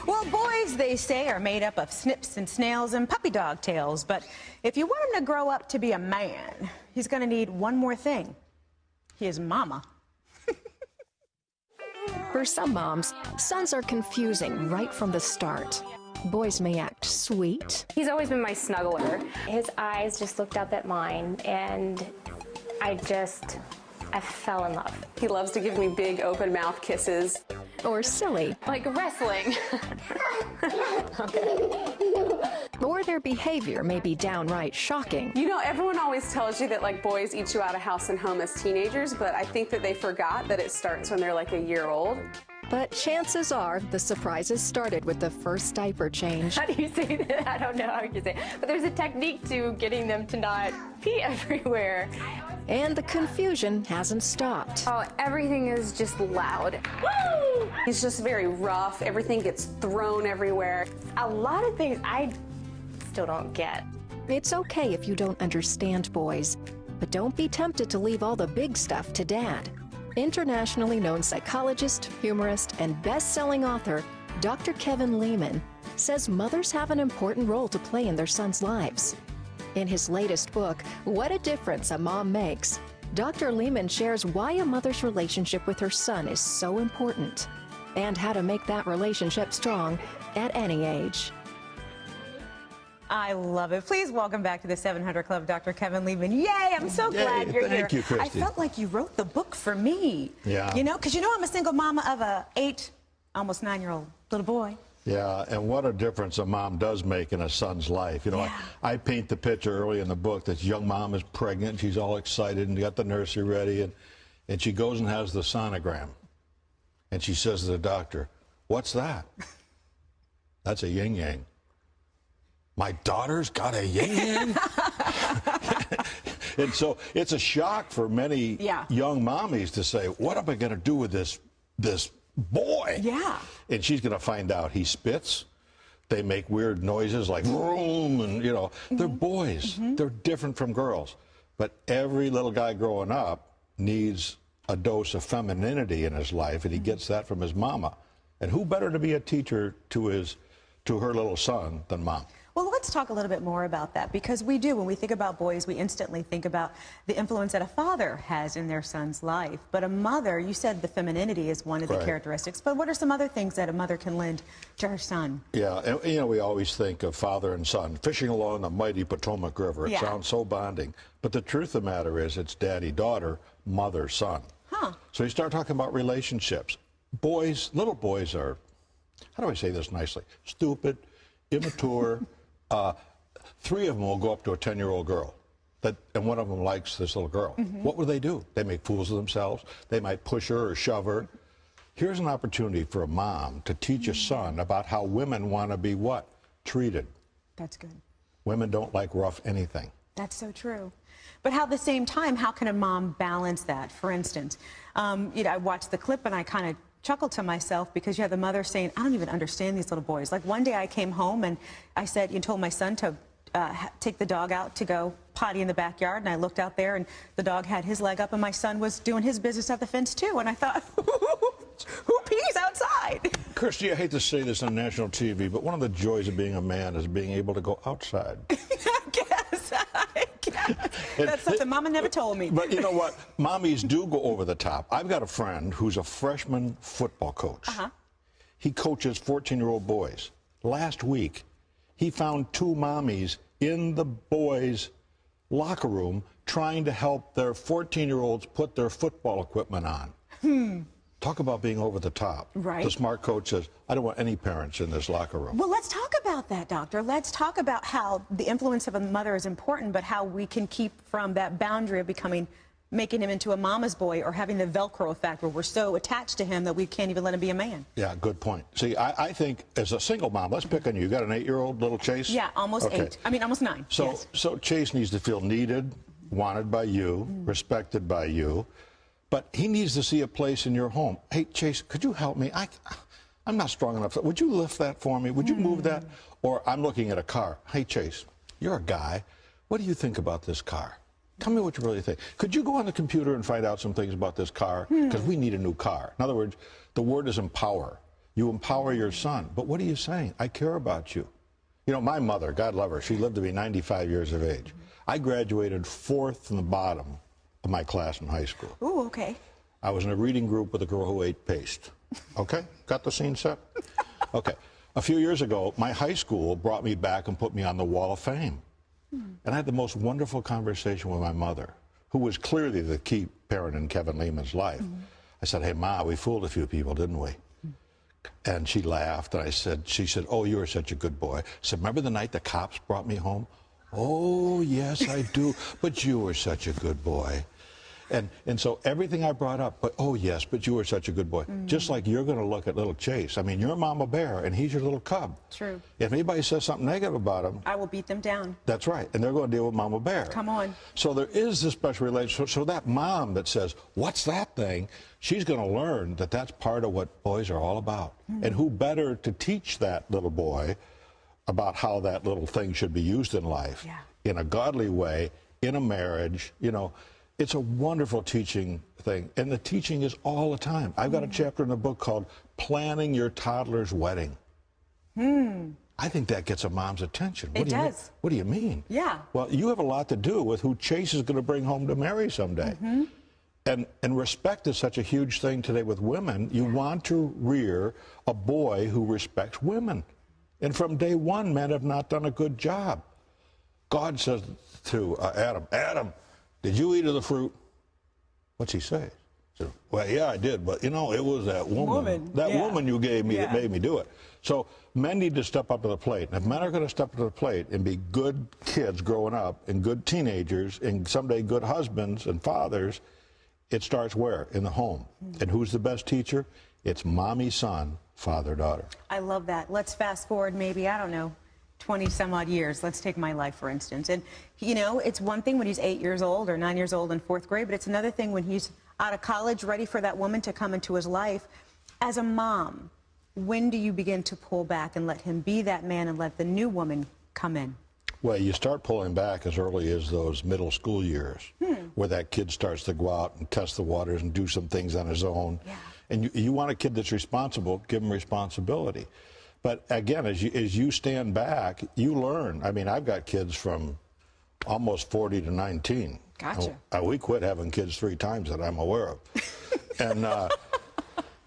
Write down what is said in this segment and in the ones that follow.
Well, boys, they say, are made up of snips and snails and puppy dog tails. But if you want him to grow up to be a man, he's going to need one more thing. His mama. For some moms, sons are confusing right from the start. Boys may act sweet. He's always been my snuggler. His eyes just looked up at mine, and I fell in love. He loves to give me big open mouth kisses. Or silly. Like wrestling. Or their behavior may be downright shocking. You know, everyone always tells you that like boys eat you out of house and home as teenagers, but I think that they forgot that it starts when they're like a year old. But chances are the surprises started with the first diaper change. How do you say that? I don't know how you say it. But there's a technique to getting them to not pee everywhere. And the confusion hasn't stopped. Oh, everything is just loud. Woo! He's just very rough. Everything gets thrown everywhere. A lot of things I still don't get. It's okay if you don't understand boys, but don't be tempted to leave all the big stuff to Dad. Internationally known psychologist, humorist, and best-selling author, Dr. Kevin Leman, says mothers have an important role to play in their sons' lives. In his latest book, What a Difference a Mom Makes, Dr. Leman shares why a mother's relationship with her son is so important and how to make that relationship strong at any age. I love it. Please welcome back to the 700 Club, Dr. Kevin Leman. Yay, I'm so glad you're here. Thank you, Christy. I felt like you wrote the book for me. Yeah. You know, because you know I'm a single mama of a 8, almost 9-year-old little boy. Yeah, and what a difference a mom does make in a son's life. You know, Yeah. I paint the picture early in the book. This young mom is pregnant. She's all excited and got the nursery ready. And she goes and has the sonogram. And she says to the doctor, "What's that?" "That's a yin-yang." "My daughter's got a yin-yang?" And so it's a shock for many young mommies to say, what am I going to do with this boy? Yeah. And she's going to find out he spits. They make weird noises like vroom, and you know, they're boys. They're different from girls. But every little guy growing up needs a dose of femininity in his life, and he gets that from his mama. And who better to be a teacher to her little son than mom? Well, let's talk a little bit more about that, because we do, when we think about boys, we instantly think about the influence that a father has in their son's life. But a mother, you said the femininity is one of the characteristics, but what are some other things that a mother can lend to her son? Yeah, and you know, we always think of father and son fishing along the mighty Potomac River. It sounds so bonding. But the truth of the matter is it's daddy-daughter, mother-son. So you start talking about relationships. Boys, little boys are, how do I say this nicely? Stupid, immature. 3 of them will go up to a 10-year-old girl, and one of them likes this little girl. What will they do? They make fools of themselves. They might push her or shove her. Here's an opportunity for a mom to teach a son about how women want to be what? Treated. That's good. Women don't like rough anything. That's so true. But at the same time, how can a mom balance that? For instance, you know, I watched the clip and I kind of chuckled to myself, because you have the mother saying, I don't even understand these little boys. Like one day I came home and I said, you told my son to take the dog out to go potty in the backyard, and I looked out there and the dog had his leg up and my son was doing his business at the fence too, and I thought, who pees outside? Christy, I hate to say this on national TV, but one of the joys of being a man is being able to go outside. I guess. That's something Mama never told me. But you know what? Mommies do go over the top. I've got a friend who's a freshman football coach. He coaches 14-year-old boys. Last week, he found 2 mommies in the boys' locker room trying to help their 14-year-olds put their football equipment on. Talk about being over the top. Right. The smart coach says, I don't want any parents in this locker room. Well, let's talk about that, doctor. Let's talk about how the influence of a mother is important, but how we can keep from that boundary of making him into a mama's boy, or having the Velcro effect where we're so attached to him that we can't even let him be a man. Yeah, good point. See, I think as a single mom, let's pick on you. You got an 8-year-old little Chase? Yeah, almost 8. I mean, almost 9. So Chase needs to feel needed, wanted by you, respected by you. But he needs to see a place in your home. Hey, Chase, could you help me? I'm not strong enough. Would you lift that for me? Would you move that? Or I'm looking at a car. Hey, Chase, you're a guy. What do you think about this car? Tell me what you really think. Could you go on the computer and find out some things about this car? Because we need a new car. In other words, the word is empower. You empower your son. But what are you saying? I care about you. You know, my mother, God love her, she lived to be 95 years of age. I graduated 4th from the bottom of my class in high school. Ooh, okay. I was in a reading group with a girl who ate paste. Okay? Got the scene set? Okay. A few years ago, my high school brought me back and put me on the Wall of Fame. And I had the most wonderful conversation with my mother, who was clearly the key parent in Kevin Leman's life. I said, hey, Ma, we fooled a few people, didn't we? And she laughed, and she said, oh, you were such a good boy. I said, remember the night the cops brought me home? Oh, yes, I do, but you were such a good boy. And so everything I brought up, but oh, yes, but you were such a good boy. Just like you're going to look at little Chase. I mean, you're Mama Bear, and he's your little cub. True. If anybody says something negative about him, I will beat them down. That's right, and they're going to deal with Mama Bear. Come on. So there is this special relationship. So that mom that says, what's that thing? She's going to learn that that's part of what boys are all about. And who better to teach that little boy about how that little thing should be used in life in a godly way, in a marriage, you know. It's a wonderful teaching thing, and the teaching is all the time. I've got a chapter in the book called Planning Your Toddler's Wedding. I think that gets a mom's attention. It does. What do you mean? Yeah. Well, you have a lot to do with who Chase is going to bring home to marry someday. And respect is such a huge thing today with women. You want to rear a boy who respects women. And from day one, men have not done a good job. God says to Adam, Adam, did you eat of the fruit? What's he say? He said, well, yeah, I did, but you know, it was that woman. That woman you gave me that made me do it. So men need to step up to the plate. And if men are going to step up to the plate and be good kids growing up and good teenagers and someday good husbands and fathers, it starts where? In the home. And who's the best teacher? It's mommy, son, father, daughter. I love that. Let's fast forward maybe, I don't know, 20 some odd years. Let's take my life, for instance. And, you know, it's one thing when he's 8 years old or 9 years old in 4th grade, but it's another thing when he's out of college, ready for that woman to come into his life. As a mom, when do you begin to pull back and let him be that man and let the new woman come in? Well, you start pulling back as early as those middle school years, where that kid starts to go out and test the waters and do some things on his own. And you want a kid that's responsible, give him responsibility. But again, as you stand back, you learn. I mean, I've got kids from almost 40 to 19. Gotcha. We quit having kids 3 times that I'm aware of. And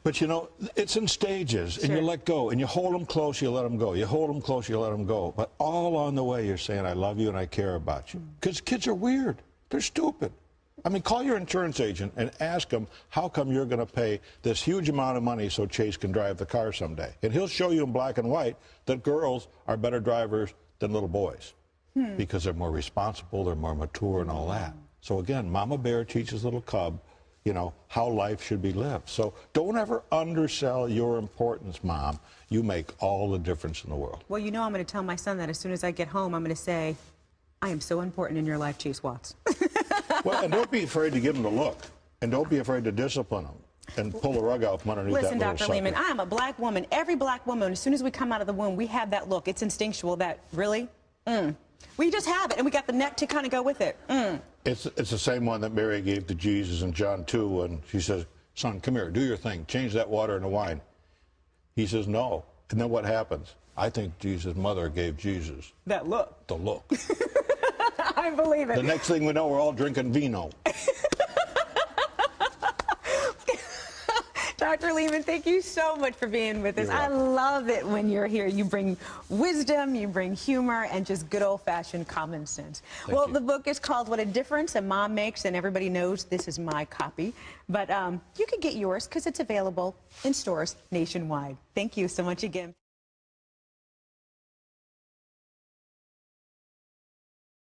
but you know, it's in stages, and you let go, and you hold them close, you let them go. You hold them close, you let them go. But all on the way, you're saying, I love you and I care about you. Because kids are weird. They're stupid. I mean, call your insurance agent and ask him, how come you're going to pay this huge amount of money so Chase can drive the car someday? And he'll show you in black and white that girls are better drivers than little boys because they're more responsible, they're more mature and all that. So again, Mama Bear teaches little cub, you know, how life should be lived. So don't ever undersell your importance, Mom. You make all the difference in the world. Well, you know, I'm going to tell my son that as soon as I get home, I'm going to say, I am so important in your life, Chase Watts. Well, and don't be afraid to give them the look. And don't be afraid to discipline them and pull the rug out from underneath that little sucker. Listen, Dr. Leman, I am a black woman. Every black woman, as soon as we come out of the womb, we have that look. It's instinctual that, really? We just have it, and we got the neck to kind of go with it. It's the same one that Mary gave to Jesus in John 2 when she says, son, come here, do your thing. Change that water into wine. He says, no. And then what happens? I think Jesus' mother gave Jesus that look. The look. I believe it. The next thing we know, we're all drinking vino. Dr. Leman, thank you so much for being with us. I love it when you're here. You bring wisdom, you bring humor, and just good old-fashioned common sense. Well, the book is called What a Difference a Mom Makes, and everybody knows this is my copy. But you can get yours because it's available in stores nationwide. Thank you so much again.